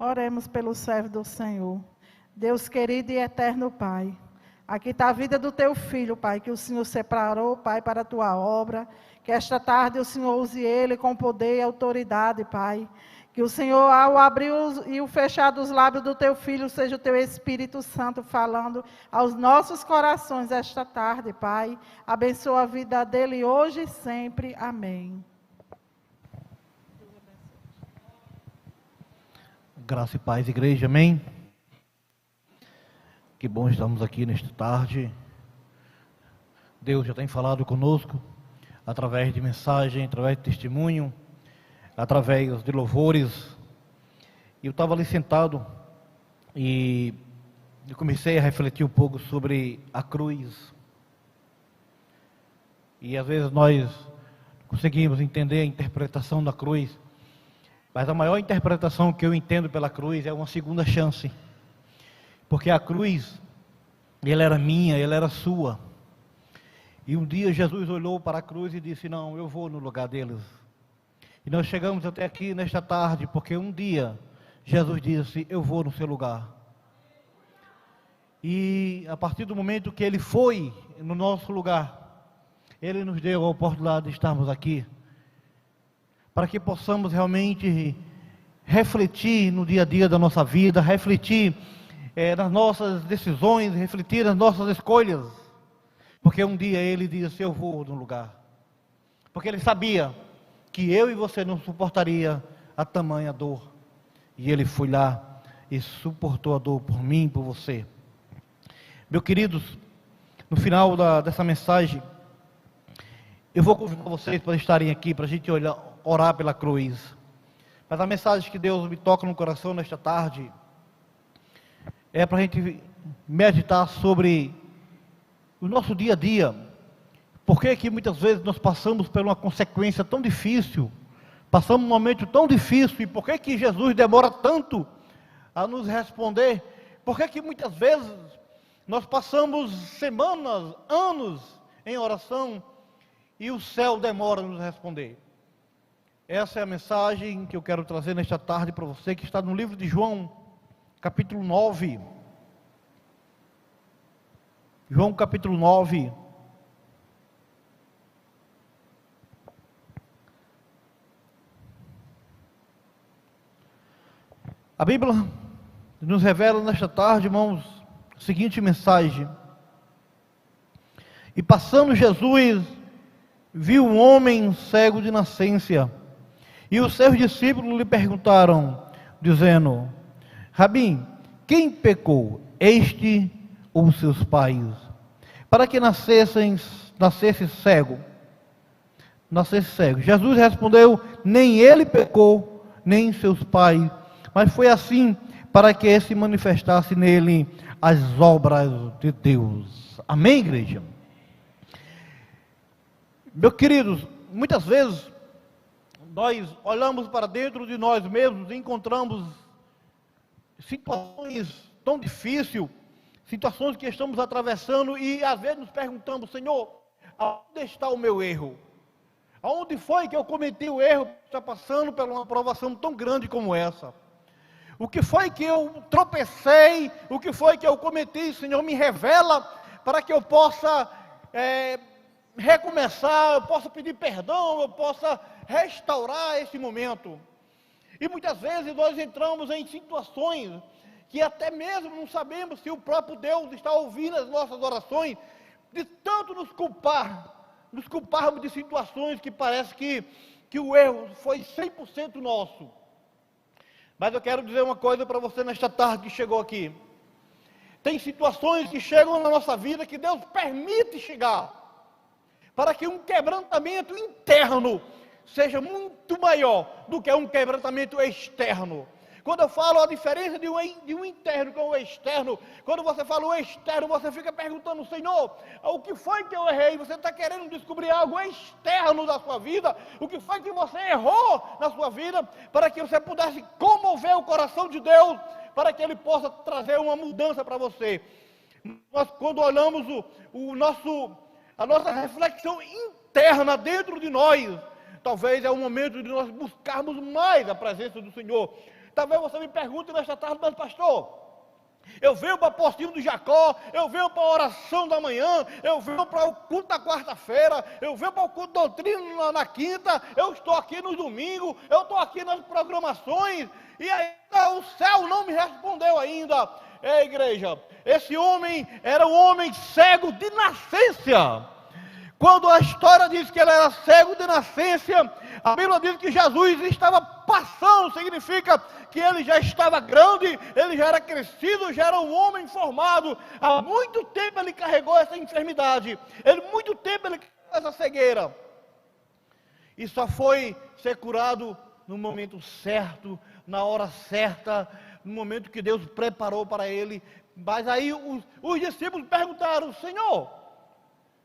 Oremos pelo servo do Senhor. Deus querido e eterno Pai, aqui está a vida do teu filho, Pai, que o Senhor separou, Pai, para a tua obra. Que esta tarde o Senhor use ele com poder e autoridade, Pai. Que o Senhor, ao abrir e o fechar dos lábios do teu filho, seja o teu Espírito Santo falando aos nossos corações esta tarde, Pai. Abençoa a vida dele hoje e sempre. Amém. Graça e paz, igreja, amém? Que bom estamos aqui nesta tarde. Deus já tem falado conosco, através de mensagem, através de testemunho, através de louvores. E eu estava ali sentado e eu comecei a refletir um pouco sobre a cruz. E às vezes nós conseguimos entender a interpretação da cruz, mas a maior interpretação que eu entendo pela cruz é uma segunda chance. Porque a cruz, ela era minha, ela era sua. E um dia Jesus olhou para a cruz e disse, não, eu vou no lugar deles. E nós chegamos até aqui nesta tarde, porque um dia Jesus disse, eu vou no seu lugar. E a partir do momento que Ele foi no nosso lugar, Ele nos deu a oportunidade de estarmos aqui, para que possamos realmente refletir no dia a dia da nossa vida, refletir nas nossas decisões, refletir nas nossas escolhas. Porque um dia Ele disse, eu vou no lugar. Porque Ele sabia que eu e você não suportaria a tamanha dor. E Ele foi lá e suportou a dor por mim e por você. Meus queridos, no final dessa mensagem, eu vou convidar vocês para estarem aqui, para a gente orar pela cruz. Mas a mensagem que Deus me toca no coração nesta tarde é para a gente meditar sobre o nosso dia a dia. Por que muitas vezes nós passamos por uma consequência tão difícil, passamos um momento tão difícil, e por que Jesus demora tanto a nos responder? Por que muitas vezes nós passamos semanas, anos em oração e o céu demora a nos responder? Essa é a mensagem que eu quero trazer nesta tarde para você, que está no livro de João, capítulo 9. João capítulo 9. A Bíblia nos revela nesta tarde, irmãos, a seguinte mensagem. E passando Jesus, viu um homem cego de nascença. E os seus discípulos lhe perguntaram, dizendo, Rabi, quem pecou, este ou seus pais, para que nascesse cego? Jesus respondeu, nem ele pecou, nem seus pais, mas foi assim para que se manifestasse nele as obras de Deus. Amém, igreja? Meus queridos, muitas vezes nós olhamos para dentro de nós mesmos e encontramos situações tão difíceis, situações que estamos atravessando e às vezes nos perguntamos, Senhor, aonde está o meu erro? Aonde foi que eu cometi o erro que está passando por uma provação tão grande como essa? O que foi que eu tropecei? O que foi que eu cometi? Senhor, me revela para que eu possa recomeçar, eu possa pedir perdão, eu possa restaurar esse momento. E muitas vezes nós entramos em situações que até mesmo não sabemos se o próprio Deus está ouvindo as nossas orações, de tanto nos culparmos de situações que parece que o erro foi 100% nosso. Mas eu quero dizer uma coisa para você nesta tarde que chegou aqui. Tem situações que chegam na nossa vida que Deus permite chegar, para que um quebrantamento interno seja muito maior do que um quebrantamento externo. Quando eu falo a diferença de um interno com o externo, quando você fala o externo, você fica perguntando, Senhor, o que foi que eu errei? Você está querendo descobrir algo externo da sua vida? O que foi que você errou na sua vida? Para que você pudesse comover o coração de Deus, para que Ele possa trazer uma mudança para você. Nós, quando olhamos a nossa reflexão interna dentro de nós, talvez é o momento de nós buscarmos mais a presença do Senhor. Talvez você me pergunte nesta tarde, mas pastor, eu venho para o postinho do Jacó, eu venho para a oração da manhã, eu venho para o culto da quarta-feira, eu venho para o culto da doutrina na quinta, eu estou aqui no domingo, eu estou aqui nas programações, e ainda o céu não me respondeu ainda. Igreja, esse homem era um homem cego de nascença. Quando a história diz que ele era cego de nascença, a Bíblia diz que Jesus estava passando, significa que ele já estava grande, ele já era crescido, já era um homem formado. Há muito tempo ele carregou essa enfermidade, muito tempo ele carregou essa cegueira. E só foi ser curado no momento certo, na hora certa, no momento que Deus preparou para ele. Mas aí os discípulos perguntaram: Senhor,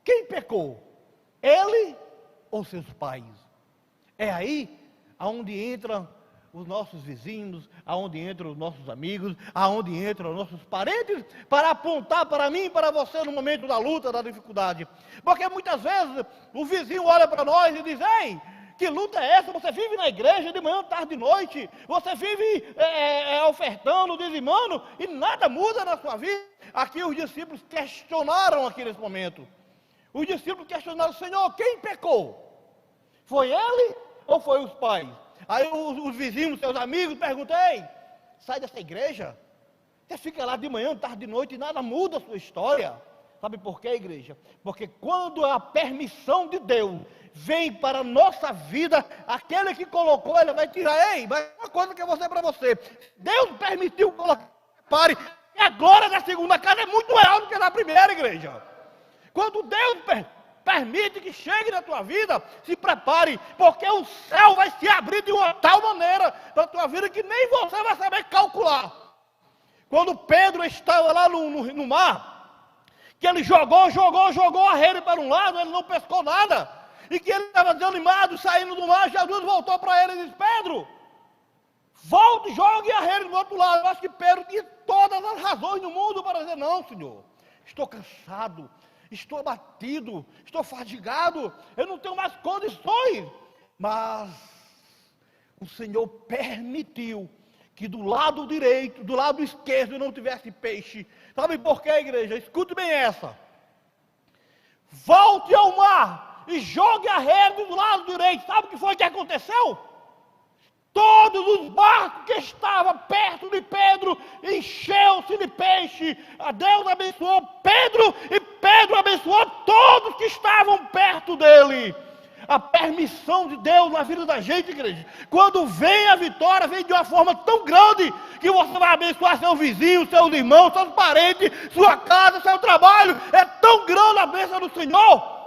quem pecou? Ele ou seus pais? É aí aonde entram os nossos vizinhos, aonde entram os nossos amigos, aonde entram os nossos parentes, para apontar para mim e para você no momento da luta, da dificuldade. Porque muitas vezes o vizinho olha para nós e diz: ei, que luta é essa? Você vive na igreja de manhã, tarde e noite, você vive ofertando, dizimando, e nada muda na sua vida. Aqui os discípulos questionaram aqui nesse momento. Os discípulos questionaram: Senhor, quem pecou? Foi ele ou foi os pais? Aí os vizinhos, seus amigos, perguntam: ei, sai dessa igreja, você fica lá de manhã, tarde e noite, e nada muda a sua história. Sabe por quê, igreja? Porque quando a permissão de Deus vem para a nossa vida, aquele que colocou, ele vai tirar. Ei, mas uma coisa que eu vou dizer para você: Deus permitiu colocar, pare, e a glória da segunda casa é muito maior do que na primeira, igreja. Quando Deus permite que chegue na tua vida, se prepare, porque o céu vai se abrir de uma tal maneira para a tua vida que nem você vai saber calcular. Quando Pedro estava lá no mar, que ele jogou a rede para um lado, ele não pescou nada, e que ele estava desanimado, saindo do mar, Jesus voltou para ele e disse: Pedro, volte e jogue a rede do outro lado. Eu acho que Pedro tinha todas as razões do mundo para dizer: não, Senhor, estou cansado, estou abatido, estou fadigado, eu não tenho mais condições. Mas o Senhor permitiu que do lado direito, do lado esquerdo não tivesse peixe. Sabe por quê, igreja? Escute bem essa: volte ao mar e jogue a rede do lado direito. Sabe o que foi que aconteceu? Todos os barcos que estavam perto de Pedro encheu-se de peixe. Deus abençoou Pedro e Pedro abençoou todos que estavam perto dele. A permissão de Deus na vida da gente, igreja, quando vem a vitória, vem de uma forma tão grande que você vai abençoar seu vizinho, seus irmãos, seus parentes, sua casa, seu trabalho. É tão grande a bênção do Senhor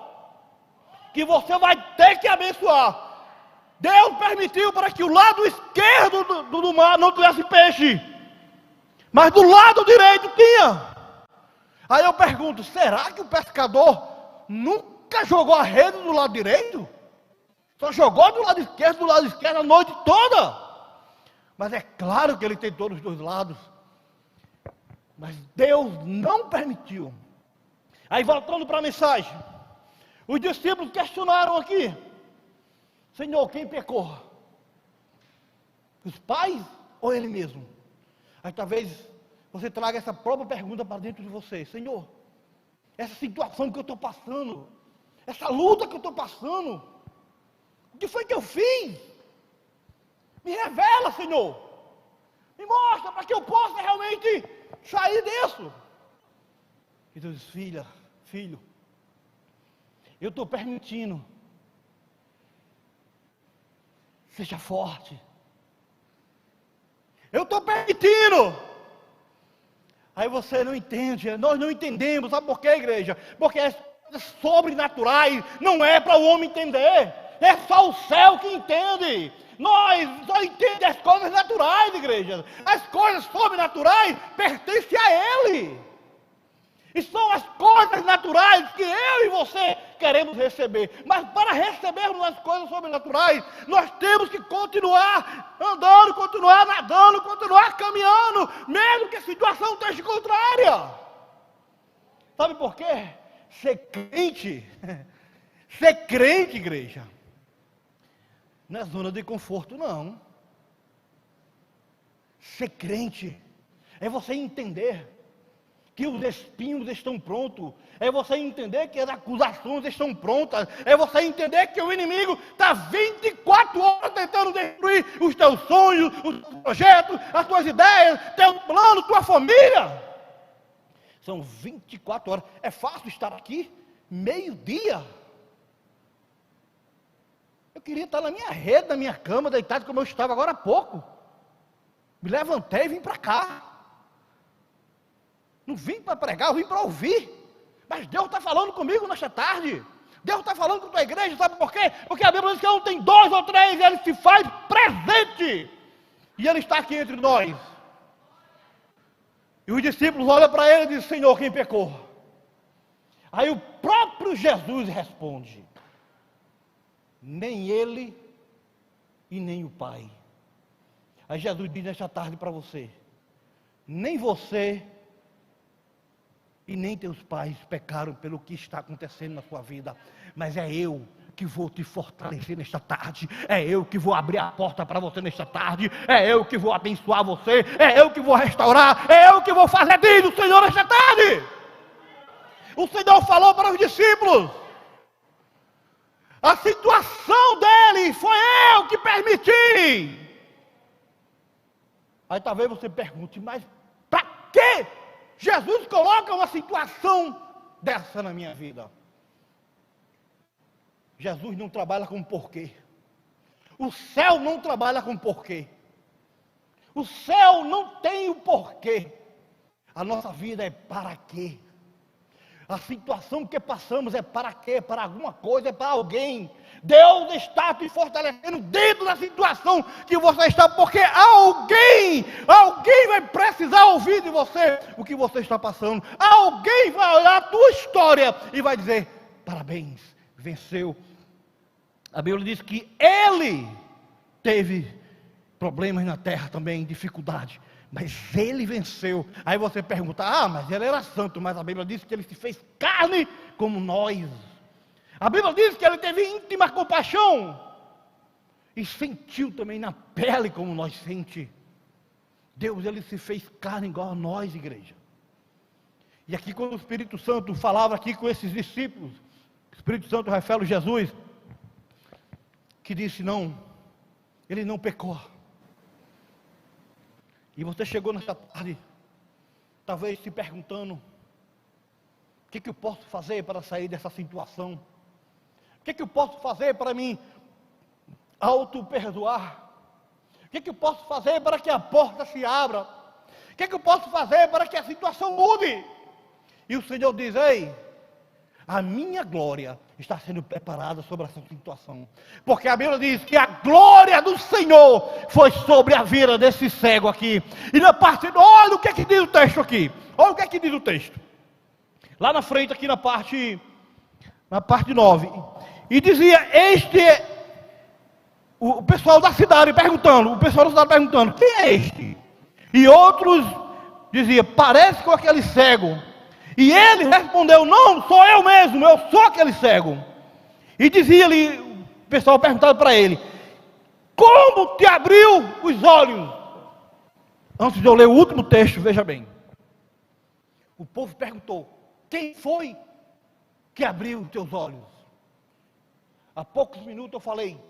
que você vai ter que abençoar. Deus permitiu para que o lado esquerdo do mar não tivesse peixe, mas do lado direito tinha. Aí eu pergunto: será que o pescador nunca jogou a rede do lado direito? Só jogou do lado esquerdo a noite toda? Mas é claro que ele tentou dos dois lados. Mas Deus não permitiu. Aí voltando para a mensagem, os discípulos questionaram aqui: Senhor, quem pecou? Os pais ou ele mesmo? Aí talvez você traga essa própria pergunta para dentro de você: Senhor, essa situação que eu estou passando, essa luta que eu estou passando, o que foi que eu fiz? Me revela, Senhor. Me mostra para que eu possa realmente sair disso. E Deus diz: filho, eu estou permitindo. Seja forte. Eu estou permitindo. Aí você não entende, nós não entendemos. Sabe por quê, igreja? Porque as coisas sobrenaturais não é para o homem entender. É só o céu que entende. Nós só entendemos as coisas naturais, igreja. As coisas sobrenaturais pertencem a Ele. E são as coisas naturais que eu e você queremos receber. Mas para recebermos as coisas sobrenaturais, nós temos que continuar andando, continuar nadando, continuar caminhando, mesmo que a situação esteja contrária. Sabe por quê? Ser crente, igreja, não é zona de conforto, não. Ser crente é você entender que os espinhos estão prontos, é você entender que as acusações estão prontas, é você entender que o inimigo está 24 horas tentando destruir os teus sonhos, os teus projetos, as tuas ideias, teu plano, tua família. São 24 horas. É fácil estar aqui, meio-dia. Eu queria estar na minha rede, na minha cama, deitado como eu estava agora há pouco. Me levantei e vim para cá. Não vim para pregar, eu vim para ouvir. Mas Deus está falando comigo nesta tarde. Deus está falando com a tua igreja, sabe por quê? Porque a Bíblia diz que não tem 2 ou 3, Ele se faz presente. E Ele está aqui entre nós. E os discípulos olham para Ele e dizem: Senhor, quem pecou? Aí o próprio Jesus responde: nem Ele e nem o Pai. Aí Jesus diz nesta tarde para você: nem você e nem teus pais pecaram pelo que está acontecendo na sua vida, mas é eu que vou te fortalecer nesta tarde, é eu que vou abrir a porta para você nesta tarde, é eu que vou abençoar você, é eu que vou restaurar, é eu que vou fazer disso o Senhor nesta tarde. O Senhor falou para os discípulos, a situação dele foi eu que permiti. Aí talvez você pergunte: mas para que Jesus coloca uma situação dessa na minha vida? Jesus não trabalha com porquê. O céu não trabalha com porquê. O céu não tem o porquê. A nossa vida é para quê? A situação que passamos é para quê? Para alguma coisa, é para alguém. Deus está te fortalecendo dentro da situação que você está, porque alguém vai precisar ouvir de você o que você está passando. Alguém vai olhar a tua história e vai dizer: parabéns, venceu. A Bíblia diz que ele teve problemas na terra também, dificuldade, mas ele venceu. Aí você pergunta: mas ele era santo, mas a Bíblia diz que ele se fez carne como nós. A Bíblia diz que ele teve íntima compaixão e sentiu também na pele como nós sente. Deus, ele se fez carne igual a nós, igreja. E aqui quando o Espírito Santo falava aqui com esses discípulos, o Espírito Santo refere a Jesus, que disse: não, ele não pecou. E você chegou nessa tarde, talvez se perguntando: o que eu posso fazer para sair dessa situação? O que eu posso fazer para me auto-perdoar? O que eu posso fazer para que a porta se abra? O que eu posso fazer para que a situação mude? E o Senhor diz: ei, a minha glória está sendo preparada sobre essa situação. Porque a Bíblia diz que a glória do Senhor foi sobre a vida desse cego aqui. E na parte, olha o que é que diz o texto aqui. Olha o que é que diz o texto. Lá na frente, aqui na parte 9. E dizia: o pessoal da cidade perguntando, quem é este? E outros diziam: parece com aquele cego. E ele respondeu: não, sou eu mesmo, eu sou aquele cego. E dizia-lhe, o pessoal perguntava para ele: como te abriu os olhos? Antes de eu ler o último texto, veja bem. O povo perguntou: quem foi que abriu os teus olhos? Há poucos minutos eu falei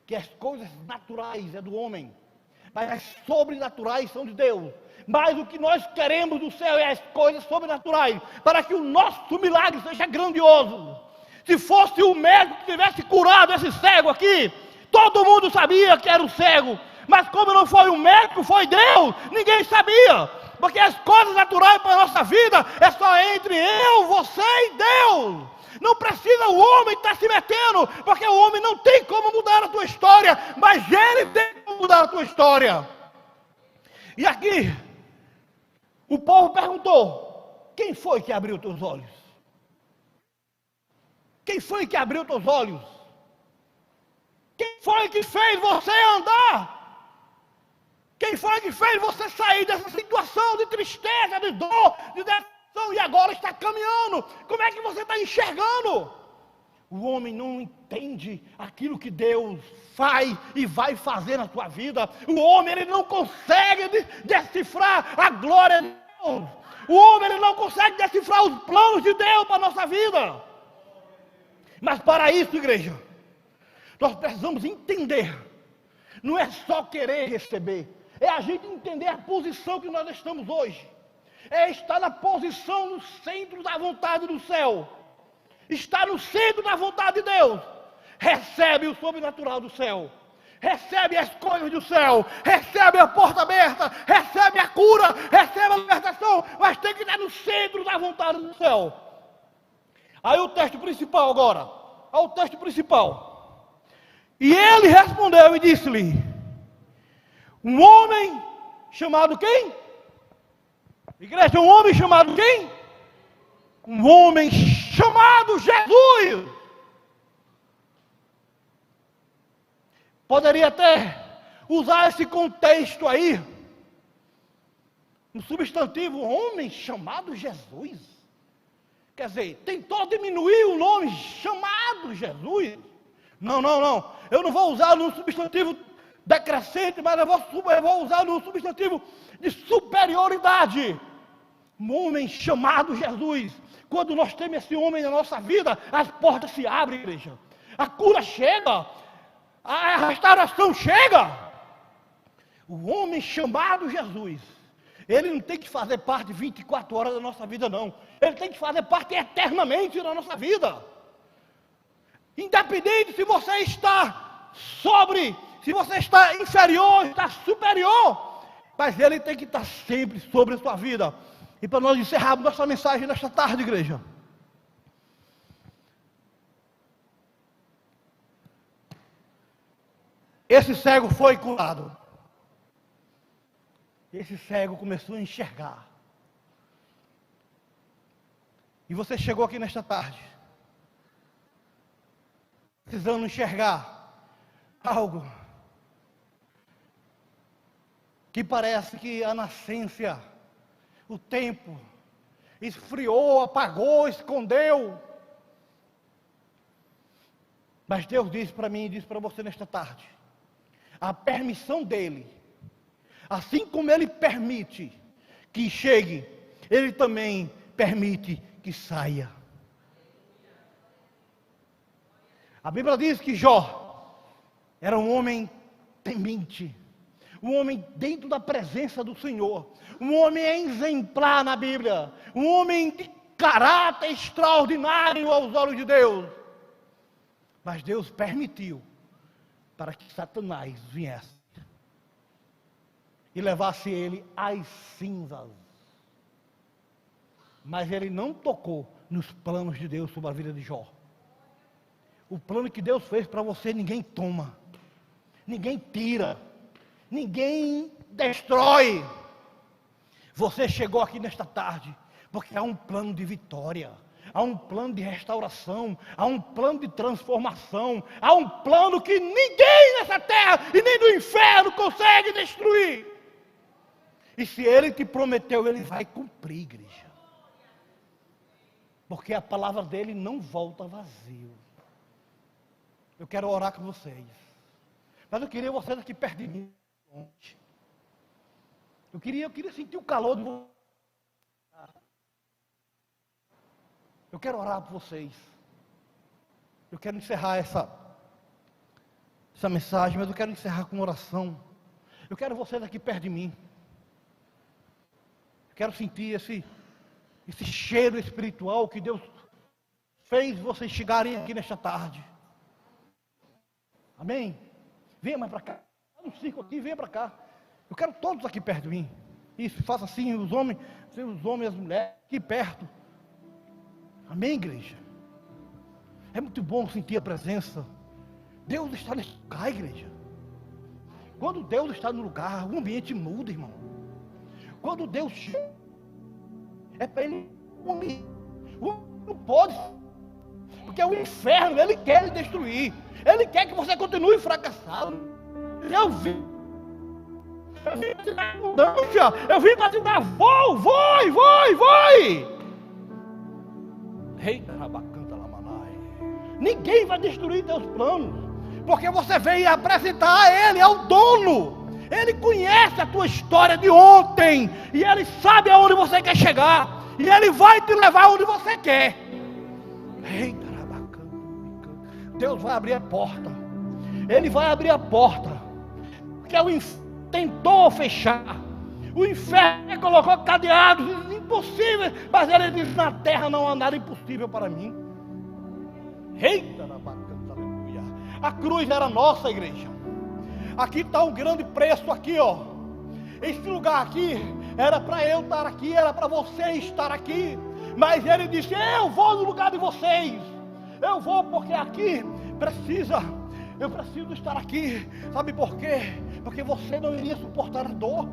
que as coisas naturais é do homem, mas as sobrenaturais são de Deus. Mas o que nós queremos do céu é as coisas sobrenaturais, para que o nosso milagre seja grandioso. Se fosse o médico que tivesse curado esse cego aqui, todo mundo sabia que era o cego, mas como não foi o médico, foi Deus, ninguém sabia, porque as coisas naturais para a nossa vida é só entre eu, você e Deus. Não precisa o homem estar se metendo, porque o homem não tem como mudar a tua história, mas ele tem como mudar a tua história. E aqui, o povo perguntou: quem foi que abriu teus olhos? Quem foi que abriu teus olhos? Quem foi que fez você andar? Quem foi que fez você sair dessa situação de tristeza, de dor, de depressão, e agora está caminhando? Como é que você está enxergando? O homem não entende aquilo que Deus faz e vai fazer na sua vida. O homem ele não consegue decifrar a glória de Deus. O homem ele não consegue decifrar os planos de Deus para a nossa vida. Mas para isso, igreja, nós precisamos entender. Não é só querer receber. É a gente entender a posição que nós estamos hoje. É estar na posição no centro da vontade do céu. Está no centro da vontade de Deus. Recebe o sobrenatural do céu. Recebe as coisas do céu. Recebe a porta aberta. Recebe a cura. Recebe a libertação. Mas tem que estar no centro da vontade do céu. Aí o texto principal agora. Olha o texto principal. E ele respondeu e disse-lhe: um homem chamado quem? Igreja, um homem chamado quem? Um homem chamado Jesus. Poderia até usar esse contexto aí, no substantivo homem chamado Jesus. Quer dizer, tentou diminuir o nome chamado Jesus. Não. Eu não vou usar no substantivo decrescente, mas eu vou usar no substantivo de superioridade. Um homem chamado Jesus. Quando nós temos esse homem na nossa vida, as portas se abrem, igreja. A cura chega. A restauração chega. O homem chamado Jesus, ele não tem que fazer parte 24 horas da nossa vida, não. Ele tem que fazer parte eternamente da nossa vida. Independente se você está se você está inferior, está superior, mas ele tem que estar sempre sobre a sua vida. E para nós encerrarmos nossa mensagem nesta tarde, igreja, esse cego foi curado. Esse cego começou a enxergar. E você chegou aqui nesta tarde, precisando enxergar algo que parece que a nascência, o tempo, esfriou, apagou, escondeu. Mas Deus disse para mim e disse para você nesta tarde, a permissão dele, assim como ele permite que chegue, ele também permite que saia. A Bíblia diz que Jó era um homem temente, um homem dentro da presença do Senhor, um homem exemplar na Bíblia, um homem de caráter extraordinário aos olhos de Deus. Mas Deus permitiu para que Satanás viesse e levasse ele às cinzas. Mas ele não tocou nos planos de Deus sobre a vida de Jó. O plano que Deus fez para você, ninguém toma, ninguém tira, ninguém destrói. Você chegou aqui nesta tarde porque há um plano de vitória, há um plano de restauração, há um plano de transformação, há um plano que ninguém nessa terra e nem do inferno consegue destruir. E se ele te prometeu, ele vai cumprir, igreja. Porque a palavra dele não volta vazio. Eu quero orar com vocês. Mas eu queria vocês aqui perto de mim. Eu queria sentir o calor de vocês. Eu quero orar por vocês. Eu quero encerrar essa mensagem, mas eu quero encerrar com oração. Eu quero vocês aqui perto de mim. Eu quero sentir esse cheiro espiritual que Deus fez vocês chegarem aqui nesta tarde. Amém? Venha mais para cá. Faz um círculo aqui, venha para cá. Eu quero todos aqui perto de mim. Isso, faça assim, os homens e as mulheres aqui perto. Amém, igreja? É muito bom sentir a presença. Deus está nesse lugar, igreja. Quando Deus está no lugar, o ambiente muda, irmão. Quando Deus chega, é para ele não pode, porque o inferno, ele quer lhe destruir, ele quer que você continue fracassado. Eu vim para te dar, vai! Eita, rabacanta lamanai. Ninguém vai destruir teus planos, porque você veio apresentar a Ele, é o dono. Ele conhece a tua história de ontem, e Ele sabe aonde você quer chegar, e Ele vai te levar onde você quer. Eita, Deus vai abrir a porta. Ele vai abrir a porta, porque o inferno tentou fechar, o inferno colocou cadeados impossíveis, mas Ele disse: na terra não há nada impossível para mim. Eita, aleluia. A cruz era nossa, igreja. Aqui está um grande preço aqui, ó. Esse lugar aqui era para eu estar aqui, era para você estar aqui, mas Ele disse: eu vou no lugar de vocês. Eu vou porque aqui eu preciso estar aqui. Sabe por quê? Porque você não iria suportar a dor.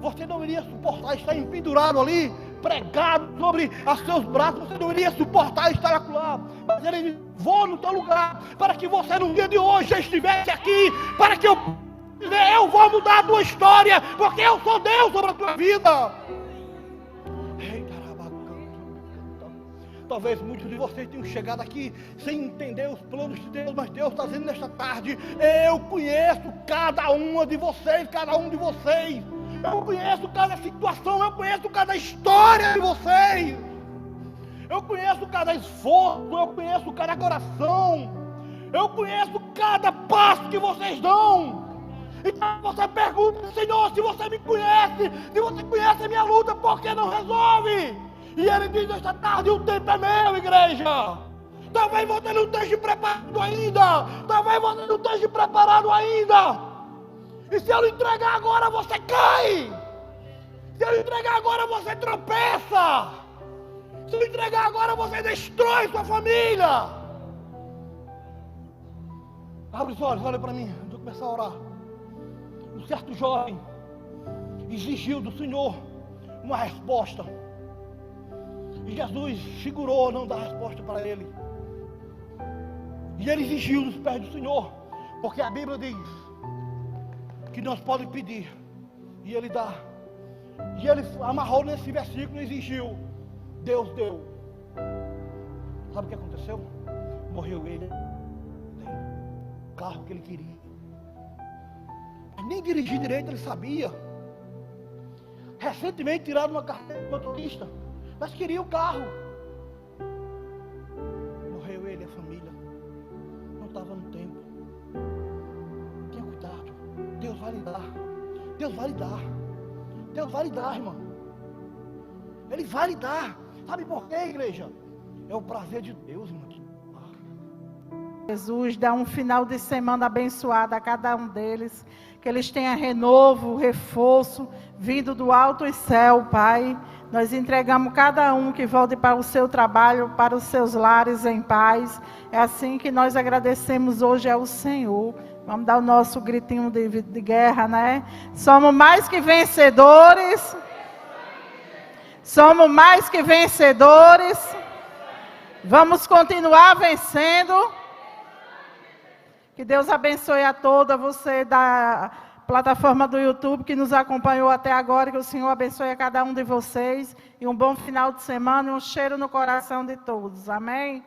Você não iria suportar estar empendurado ali, pregado sobre os seus braços. Você não iria suportar estar acolá. Mas Ele disse: vou no teu lugar, para que você no dia de hoje já estivesse aqui, para que eu vou mudar a tua história, porque eu sou Deus sobre a tua vida. Talvez muitos de vocês tenham chegado aqui sem entender os planos de Deus, mas Deus está dizendo nesta tarde: eu conheço cada uma de vocês, cada um de vocês. Eu conheço cada situação, eu conheço cada história de vocês. Eu conheço cada esforço, eu conheço cada coração. Eu conheço cada passo que vocês dão. Então você pergunta: Senhor, se você me conhece, se você conhece a minha luta, por que não resolve? E Ele diz nesta tarde: o tempo é meu, igreja. Talvez você não esteja preparado ainda. Talvez você não esteja preparado ainda. E se eu lhe entregar agora, você cai. Se eu lhe entregar agora, você tropeça. Se eu lhe entregar agora, você destrói sua família. Abre os olhos, olha para mim. Eu vou começar a orar. Um certo jovem exigiu do Senhor uma resposta. E Jesus segurou não dar resposta para ele. E ele exigiu dos pés do Senhor, porque a Bíblia diz que nós podemos pedir e Ele dá. E ele amarrou nesse versículo e exigiu. Deus deu. Sabe o que aconteceu? Morreu ele. O carro que ele queria. Mas nem dirigir direito ele sabia. Recentemente tiraram uma carteira de motorista, mas queria o carro. Morreu ele, a família. Não estava no tempo. Tenha cuidado. Deus vai lhe dar. Deus vai lhe dar. Deus vai lhe dar, irmão. Ele vai lhe dar. Sabe por quê, igreja? É o prazer de Deus, irmão. Jesus, dá um final de semana abençoado a cada um deles. Que eles tenham renovo, reforço, vindo do alto e céu, Pai. Nós entregamos cada um que volte para o seu trabalho, para os seus lares em paz. É assim que nós agradecemos hoje ao Senhor. Vamos dar o nosso gritinho de guerra, né? Somos mais que vencedores. Somos mais que vencedores. Vamos continuar vencendo. Que Deus abençoe a toda você da plataforma do YouTube que nos acompanhou até agora. Que o Senhor abençoe a cada um de vocês. E um bom final de semana e um cheiro no coração de todos. Amém?